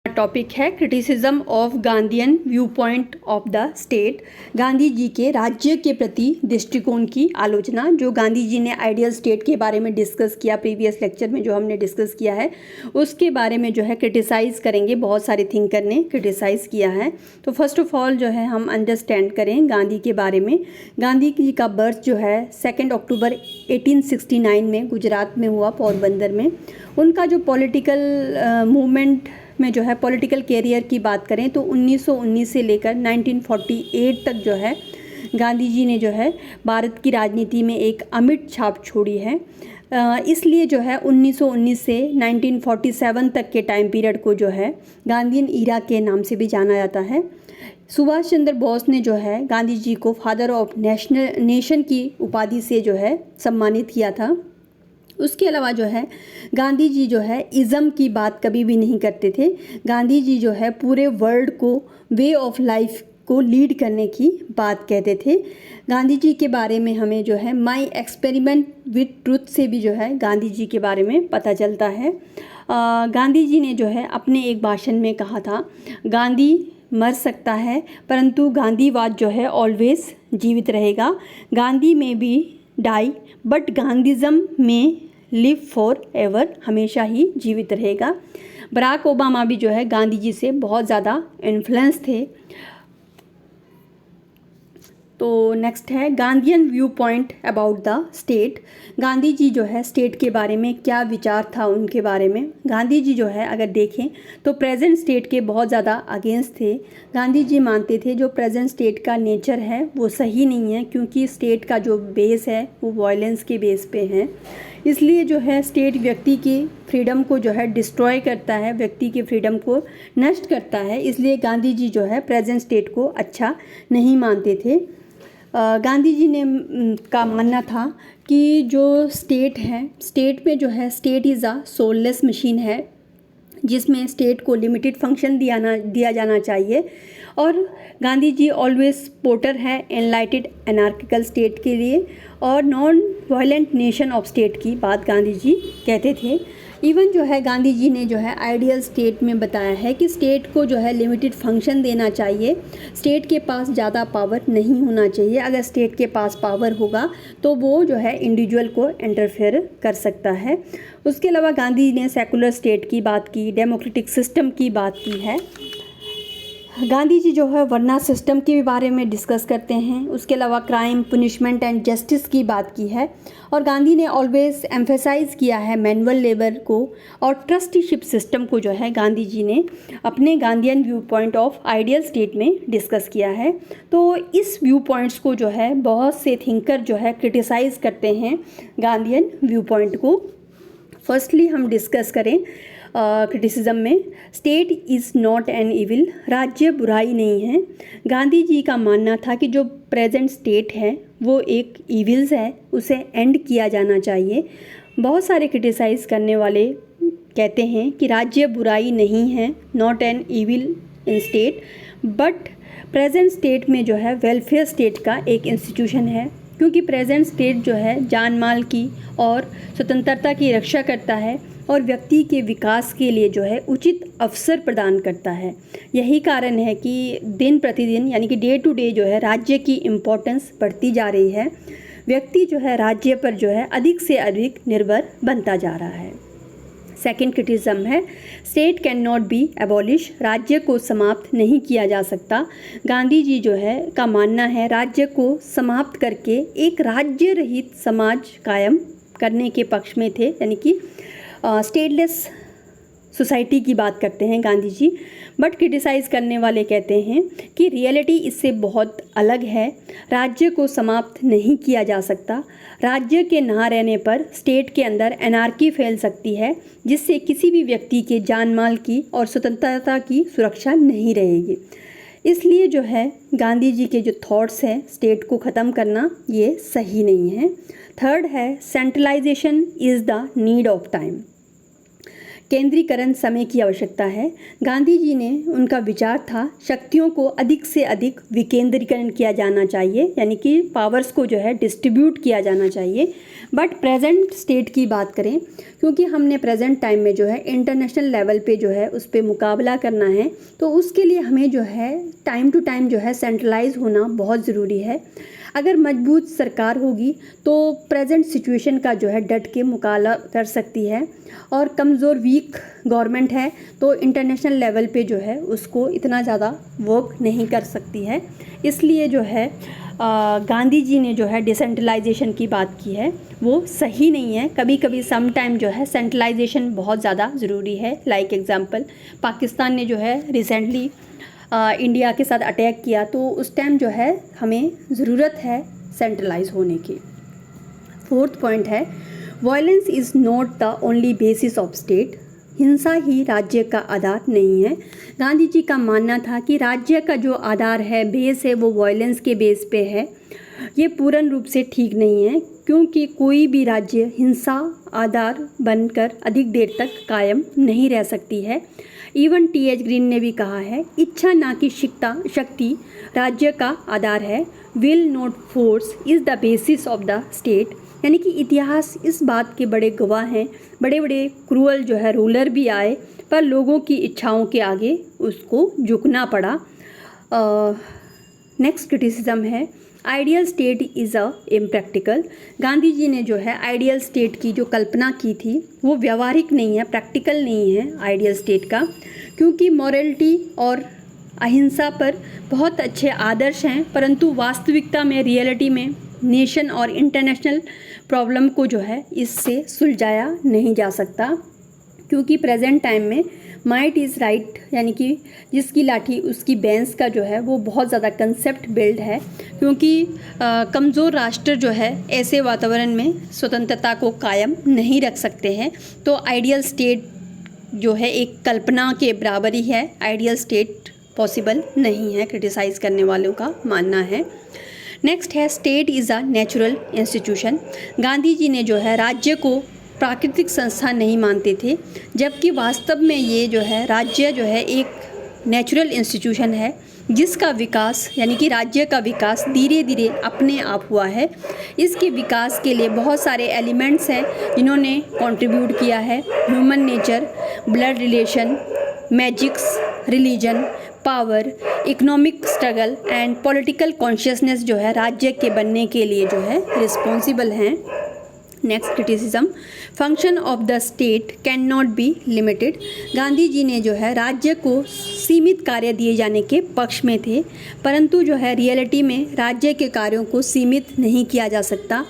Topic है criticism of Gandhian view point of the state. Gandhi ji के राज्य के प्रति दृष्टिकोण की आलोचना। जो गांधी जी ने आइडियल स्टेट के बारे में डिस्कस किया प्रीवियस लेक्चर में, जो हमने डिस्कस किया है उसके बारे में जो है क्रिटिसाइज़ करेंगे। बहुत सारे थिंकर ने क्रिटिसाइज़ किया है। तो फर्स्ट ऑफ ऑल जो है हम अंडरस्टैंड करें गांधी के बारे में। गांधी जी का बर्थ जो है 2 अक्टूबर 1869 में गुजरात में हुआ, पोरबंदर में। उनका जो पॉलिटिकल मूवमेंट में जो है पॉलिटिकल कैरियर की बात करें तो 1919 से लेकर 1948 तक जो है गांधी जी ने जो है भारत की राजनीति में एक अमिट छाप छोड़ी है। इसलिए जो है 1919 से 1947 तक के टाइम पीरियड को जो है गांधीयन ईरा के नाम से भी जाना जाता है। सुभाष चंद्र बोस ने जो है गांधी जी को फादर ऑफ नेशन की उपाधि से जो है सम्मानित किया था। उसके अलावा जो है गांधी जी जो है इज़म की बात कभी भी नहीं करते थे। गांधी जी जो है पूरे वर्ल्ड को वे ऑफ लाइफ को लीड करने की बात कहते थे। गांधी जी के बारे में हमें जो है माई एक्सपेरिमेंट विद ट्रुथ से भी जो है गांधी जी के बारे में पता चलता है। गांधी जी ने जो है अपने एक भाषण में कहा था, गांधी मर सकता है परंतु गांधीवाद जो है ऑलवेज जीवित रहेगा। गांधी में भी डाई बट गांधीज़म में लिव फॉर एवर, हमेशा ही जीवित रहेगा। बराक ओबामा भी जो है गांधी जी से बहुत ज़्यादा इन्फ्लुएंस थे। तो नेक्स्ट है Gandhian view point about the state. Gandhi ji जो है स्टेट के बारे में क्या विचार था उनके बारे में। गांधी जी जो है अगर देखें तो प्रेजेंट स्टेट के बहुत ज़्यादा अगेंस्ट थे। गांधी जी मानते थे जो प्रेजेंट स्टेट का नेचर है वो सही नहीं है, क्योंकि स्टेट का जो बेस है वो वायलेंस के बेस पे है। इसलिए जो है स्टेट व्यक्ति की फ्रीडम को जो है डिस्ट्रॉय करता है, व्यक्ति की फ्रीडम को नष्ट करता है। इसलिए गांधी जी जो है प्रेजेंट स्टेट को अच्छा नहीं मानते थे। गांधी जी ने का मानना था कि जो स्टेट है, स्टेट में जो है state is a soulless machine है, जिसमें स्टेट को लिमिटेड फंक्शन दिया जाना चाहिए। और गांधी जी ऑलवेज सपोर्टर है एनलाइटेड एनार्किकल स्टेट के लिए और non violent nation of state की बात गांधी जी कहते थे। इवन जो है गांधी जी ने जो है आइडियल स्टेट में बताया है कि स्टेट को जो है लिमिटेड फंक्शन देना चाहिए, स्टेट के पास ज़्यादा पावर नहीं होना चाहिए। अगर स्टेट के पास पावर होगा तो वो जो है इंडिविजुअल को इंटरफेयर कर सकता है। उसके अलावा गांधी ने सेकुलर स्टेट की बात की, डेमोक्रेटिक सिस्टम की बात की है। गांधी जी जो है वर्ना सिस्टम के बारे में डिस्कस करते हैं। उसके अलावा क्राइम, पनिशमेंट एंड जस्टिस की बात की है। और गांधी ने ऑलवेज एम्फेसाइज किया है मैनुअल लेबर को और ट्रस्टीशिप सिस्टम को जो है गांधी जी ने अपने Gandhian view point of ideal state में डिस्कस किया है। तो इस व्यू पॉइंट्स को जो है बहुत से थिंकर जो है क्रिटिसाइज़ करते हैं गांधीयन व्यू पॉइंट को। फर्स्टली हम डिस्कस करें क्रिटिसिज्म में, state is not an evil, राज्य बुराई नहीं है। गांधी जी का मानना था कि जो प्रेजेंट स्टेट है वो एक इविल्स है, उसे एंड किया जाना चाहिए। बहुत सारे क्रिटिसाइज़ करने वाले कहते हैं कि राज्य बुराई नहीं है, not an evil in state, but present state में जो है वेलफेयर स्टेट का एक इंस्टीट्यूशन है, क्योंकि प्रेजेंट स्टेट जो है जान माल की और स्वतंत्रता की रक्षा करता है और व्यक्ति के विकास के लिए जो है उचित अवसर प्रदान करता है। यही कारण है कि दिन प्रतिदिन यानी कि डे टू डे जो है राज्य की इम्पोर्टेंस बढ़ती जा रही है। व्यक्ति जो है राज्य पर जो है अधिक से अधिक निर्भर बनता जा रहा है। सेकेंड क्रिटिसिज्म है, state can not B abolish, राज्य को समाप्त नहीं किया जा सकता। गांधी जी जो है का मानना है राज्य को समाप्त करके एक राज्य रहित समाज कायम करने के पक्ष में थे, यानी कि स्टेटलेस सोसाइटी की बात करते हैं गांधी जी। बट क्रिटिसाइज़ करने वाले कहते हैं कि रियलिटी इससे बहुत अलग है। राज्य को समाप्त नहीं किया जा सकता। राज्य के ना रहने पर स्टेट के अंदर एनार्की फैल सकती है, जिससे किसी भी व्यक्ति के जान माल की और स्वतंत्रता की सुरक्षा नहीं रहेगी। इसलिए जो है गांधी जी के जो थॉट्स हैं स्टेट को ख़त्म करना ये सही नहीं है। थर्ड है centralisation is the need of time, केंद्रीकरण समय की आवश्यकता है। गांधी जी ने, उनका विचार था शक्तियों को अधिक से अधिक विकेंद्रीकरण किया जाना चाहिए, यानी कि पावर्स को जो है डिस्ट्रीब्यूट किया जाना चाहिए। बट प्रेजेंट स्टेट की बात करें, क्योंकि हमने प्रेजेंट टाइम में जो है इंटरनेशनल लेवल पे जो है उस पर मुकाबला करना है, तो उसके लिए हमें जो है टाइम टू टाइम जो है सेंट्रलाइज होना बहुत ज़रूरी है। अगर मजबूत सरकार होगी तो प्रेजेंट सिचुएशन का जो है डट के मुकाबला कर सकती है, और कमज़ोर वीक गवर्नमेंट है तो इंटरनेशनल लेवल पे जो है उसको इतना ज़्यादा वर्क नहीं कर सकती है। इसलिए जो है गांधी जी ने जो है डिसेंट्रलाइजेशन की बात की है, वो सही नहीं है। कभी कभी सम टाइम जो है सेंट्रलाइजेशन बहुत ज़्यादा ज़रूरी है। लाइक एग्जांपल, पाकिस्तान ने जो है रिसेंटली इंडिया के साथ अटैक किया, तो उस टाइम जो है हमें ज़रूरत है सेंट्रलाइज होने की। फोर्थ पॉइंट है, violence is not the only basis of state. हिंसा ही राज्य का आधार नहीं है। गांधी जी का मानना था कि राज्य का जो आधार है, बेस है, वो वायलेंस के बेस पे है। ये पूर्ण रूप से ठीक नहीं है, क्योंकि कोई भी राज्य हिंसा आधार बनकर अधिक देर तक कायम नहीं रह सकती है। Even TH. ग्रीन ने भी कहा है, इच्छा ना कि शक्ति राज्य का आधार है। Will not force is the basis of the state. यानी कि इतिहास इस बात के बड़े गवाह हैं। बड़े बड़े क्रूअल जो है रूलर भी आए, पर लोगों की इच्छाओं के आगे उसको झुकना पड़ा। नेक्स्ट क्रिटिसिज्म है, ideal state is a impractical. Gandhi ji ने जो है आइडियल स्टेट की जो कल्पना की थी वो व्यवहारिक नहीं है, प्रैक्टिकल नहीं है आइडियल स्टेट का, क्योंकि मॉरलिटी और अहिंसा पर बहुत अच्छे आदर्श हैं, परंतु वास्तविकता में, रियलिटी में नेशन और इंटरनेशनल प्रॉब्लम को जो है इससे सुलझाया नहीं जा सकता। क्योंकि प्रेजेंट टाइम में माइट इज़ राइट, यानी कि जिसकी लाठी उसकी बैंस का जो है वो बहुत ज़्यादा कंसेप्ट बिल्ड है। क्योंकि कमज़ोर राष्ट्र जो है ऐसे वातावरण में स्वतंत्रता को कायम नहीं रख सकते हैं। तो आइडियल स्टेट जो है एक कल्पना के बराबर ही है। आइडियल स्टेट पॉसिबल नहीं है, क्रिटिसाइज़ करने वालों का मानना है। नेक्स्ट है, state is a natural institution. Gandhi ji ने जो है राज्य को प्राकृतिक संस्था नहीं मानते थे, जबकि वास्तव में ये जो है राज्य जो है एक नेचुरल इंस्टीट्यूशन है, जिसका विकास, यानी कि राज्य का विकास धीरे धीरे अपने आप हुआ है। इसके विकास के लिए बहुत सारे एलिमेंट्स हैं जिन्होंने कंट्रीब्यूट किया है। Human nature, blood relation, magics, religion, power, economic struggle and political consciousness जो है राज्य के बनने के लिए जो है रिस्पॉन्सिबल हैं। Next criticism, function of the state can not be limited. Gandhi ji ने जो है राज्य को सीमित कार्य दिए जाने के पक्ष में थे, परंतु जो है रियलिटी में राज्य के कार्यों को सीमित नहीं किया जा सकता।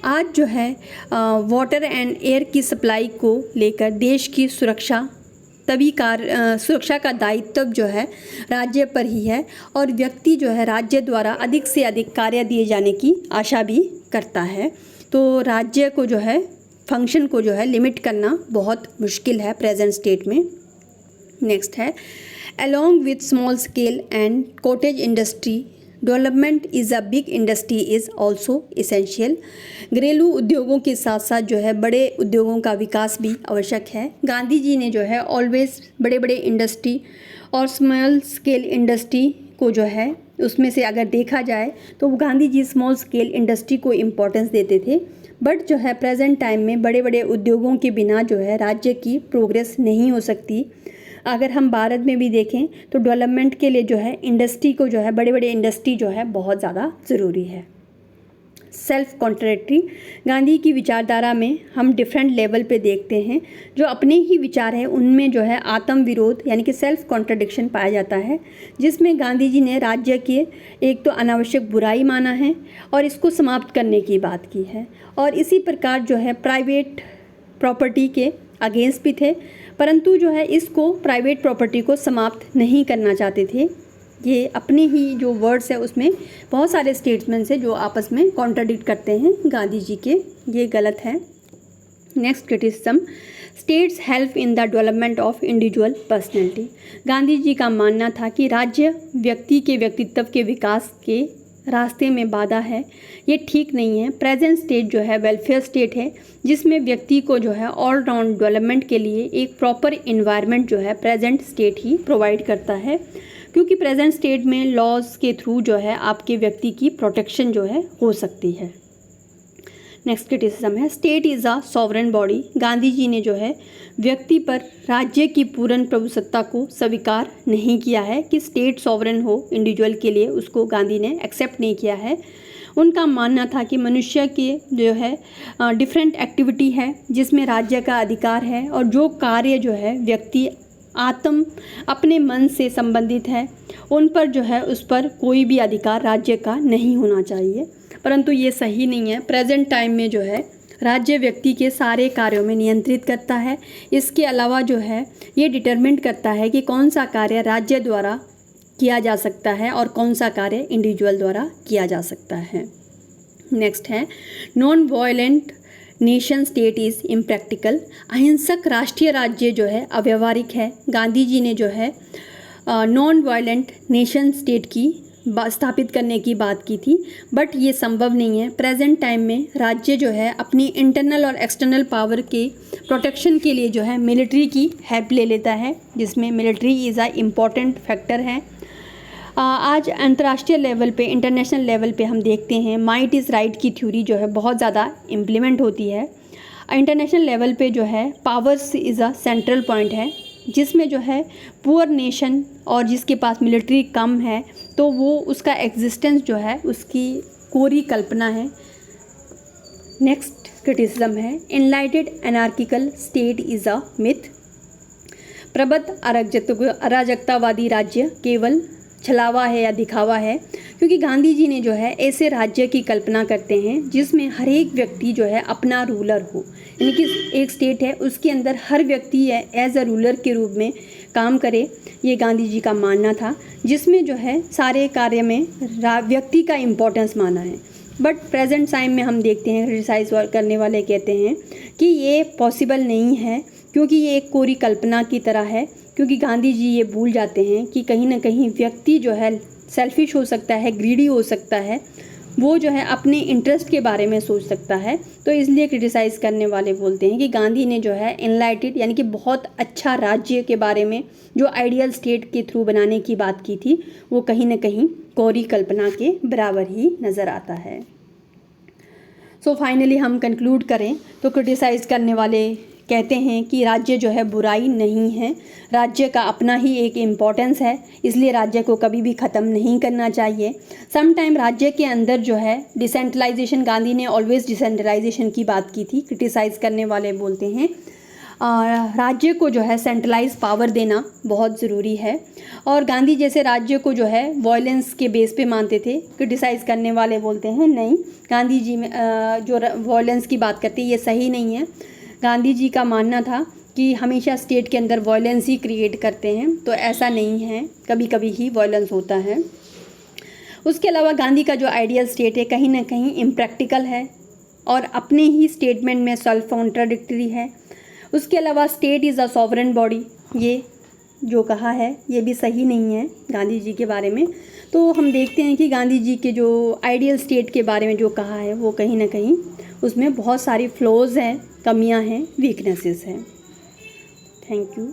आज जो है वाटर एंड एयर की सप्लाई को लेकर देश की सुरक्षा सुरक्षा का दायित्व जो है राज्य पर ही है, और व्यक्ति जो है राज्य द्वारा अधिक से अधिक कार्य दिए जाने की आशा भी करता है। तो राज्य को जो है फंक्शन को जो है लिमिट करना बहुत मुश्किल है प्रेजेंट स्टेट में। नेक्स्ट है, along with small scale and cottage industry development is a big industry is also essential. घरेलू उद्योगों के साथ साथ जो है बड़े उद्योगों का विकास भी आवश्यक है। गांधी जी ने जो है ऑलवेज बड़े बड़े इंडस्ट्री और स्मॉल स्केल इंडस्ट्री को जो है उसमें से अगर देखा जाए तो Gandhi ji small scale industry को इम्पोर्टेंस देते थे। बट जो है प्रेजेंट टाइम में बड़े बड़े उद्योगों के बिना जो है राज्य की प्रोग्रेस नहीं हो सकती। अगर हम भारत में भी देखें तो डेवलपमेंट के लिए जो है इंडस्ट्री को जो है बड़े बड़े इंडस्ट्री जो है बहुत ज़्यादा ज़रूरी है। सेल्फ कॉन्ट्रडिक्टरी, गांधी की विचारधारा में हम डिफरेंट लेवल पे देखते हैं। जो अपने ही विचार है उनमें जो है आत्म विरोध यानी कि सेल्फ कॉन्ट्रडिक्शन पाया जाता है, जिसमें गांधी जी ने राज्य के एक तो अनावश्यक बुराई माना है और इसको समाप्त करने की बात की है, और इसी प्रकार जो है प्राइवेट प्रॉपर्टी के अगेंस्ट भी थे, परंतु जो है इसको प्राइवेट प्रॉपर्टी को समाप्त नहीं करना चाहते थे। ये अपने ही जो वर्ड्स है उसमें बहुत सारे स्टेट्समेंट्स हैं जो आपस में कॉन्ट्राडिक्ट करते हैं गांधी जी के, ये गलत है। Next criticism, states help in the development of individual personality. Gandhi ji का मानना था कि राज्य व्यक्ति के व्यक्तित्व के विकास के रास्ते में बाधा है, ये ठीक नहीं है। प्रेजेंट स्टेट जो है वेलफेयर स्टेट है, जिसमें व्यक्ति को जो है ऑल राउंड डेवलपमेंट के लिए एक प्रॉपर इन्वायरमेंट जो है प्रेजेंट स्टेट ही प्रोवाइड करता है, क्योंकि प्रेजेंट स्टेट में लॉज के थ्रू जो है आपके व्यक्ति की प्रोटेक्शन जो है हो सकती है। नेक्स्ट क्रिटिसिज्म है state is a sovereign body. Gandhi ji ने जो है व्यक्ति पर राज्य की पूर्ण प्रभुसत्ता को स्वीकार नहीं किया है कि स्टेट सॉवरेन हो इंडिविजुअल के लिए, उसको गांधी ने एक्सेप्ट नहीं किया है। उनका मानना था कि मनुष्य के जो है डिफरेंट एक्टिविटी है जिसमें राज्य का अधिकार है, और जो कार्य जो है व्यक्ति अपने मन से संबंधित है उन पर जो है उस पर कोई भी अधिकार राज्य का नहीं होना चाहिए। परंतु ये सही नहीं है। प्रेजेंट टाइम में जो है राज्य व्यक्ति के सारे कार्यों में नियंत्रित करता है। इसके अलावा जो है ये डिटरमिन करता है कि कौन सा कार्य राज्य द्वारा किया जा सकता है और कौन सा कार्य इंडिविजुअल द्वारा किया जा सकता है। नेक्स्ट है non violent nation state is impractical. अहिंसक राष्ट्रीय राज्य जो है अव्यवहारिक है। गांधी जी ने जो है नॉन वायलेंट नेशन स्टेट की स्थापित करने की बात की थी, बट ये संभव नहीं है। प्रेजेंट टाइम में राज्य जो है अपनी इंटरनल और एक्सटर्नल पावर के प्रोटेक्शन के लिए जो है मिलिट्री की हेल्प ले लेता है, जिसमें military is a important factor है। आज अंतर्राष्ट्रीय लेवल पे, इंटरनेशनल लेवल पे हम देखते हैं माइट इज़ राइट की थ्योरी जो है बहुत ज़्यादा इम्प्लीमेंट होती है। इंटरनेशनल लेवल पे जो है powers is a central point है, जिसमें जो है पुअर नेशन और जिसके पास मिलिट्री कम है तो वो उसका एग्जिस्टेंस जो है उसकी कोरी कल्पना है। नेक्स्ट क्रिटिसिज्म है एनलाइटेड anarchical state is a myth. प्रबुद्ध अराजकतावादी राज्य केवल छलावा है या दिखावा है, क्योंकि गांधी जी ने जो है ऐसे राज्य की कल्पना करते हैं जिसमें हर एक व्यक्ति जो है अपना रूलर हो, यानी कि एक स्टेट है उसके अंदर हर व्यक्ति एज अ रूलर के रूप में काम करे। ये गांधी जी का मानना था, जिसमें जो है सारे कार्य में व्यक्ति का इम्पोर्टेंस माना है। बट प्रेजेंट टाइम में हम देखते हैं क्रिटिसाइज करने वाले कहते हैं कि ये पॉसिबल नहीं है, क्योंकि ये एक कोरी कल्पना की तरह है, क्योंकि गांधी जी ये भूल जाते हैं कि कहीं ना कहीं व्यक्ति जो है सेल्फिश हो सकता है, ग्रीडी हो सकता है, वो जो है अपने इंटरेस्ट के बारे में सोच सकता है। तो इसलिए क्रिटिसाइज़ करने वाले बोलते हैं कि गांधी ने जो है एनलाइटेड यानी कि बहुत अच्छा राज्य के बारे में जो आइडियल स्टेट के थ्रू बनाने की बात की थी, वो कहीं ना कहीं कोरी कल्पना के बराबर ही नज़र आता है। सो फाइनली हम कंक्लूड करें तो क्रिटिसाइज़ करने वाले कहते हैं कि राज्य जो है बुराई नहीं है, राज्य का अपना ही एक इम्पोर्टेंस है, इसलिए राज्य को कभी भी ख़त्म नहीं करना चाहिए। सम टाइम राज्य के अंदर जो है डिसेंट्रलाइजेशन, गांधी ने ऑलवेज डिसेंट्रलाइजेशन की बात की थी। क्रिटिसाइज़ करने वाले बोलते हैं राज्य को जो है सेंट्रलाइज पावर देना बहुत ज़रूरी है, और गांधी जैसे राज्य को जो है वॉयलेंस के बेस पे मानते थे। क्रिटिसाइज़ करने वाले बोलते हैं नहीं, गांधी जी में जो वॉयलेंस की बात करते हैं ये सही नहीं है। गांधी जी का मानना था कि हमेशा स्टेट के अंदर वॉयलेंस ही क्रिएट करते हैं, तो ऐसा नहीं है, कभी कभी ही वॉयलेंस होता है। उसके अलावा गांधी का जो आइडियल स्टेट है कहीं ना कहीं इम्प्रैक्टिकल है और अपने ही स्टेटमेंट में सेल्फ कॉन्ट्राडिक्टरी है। उसके अलावा state is a sovereign body, ये जो कहा है ये भी सही नहीं है गांधी जी के बारे में। तो हम देखते हैं कि गांधी जी के जो आइडियल स्टेट के बारे में जो कहा है वो कहीं ना कहीं उसमें बहुत सारी फ्लॉज हैं, कमियां हैं, वीकनेसेस हैं। Thank you.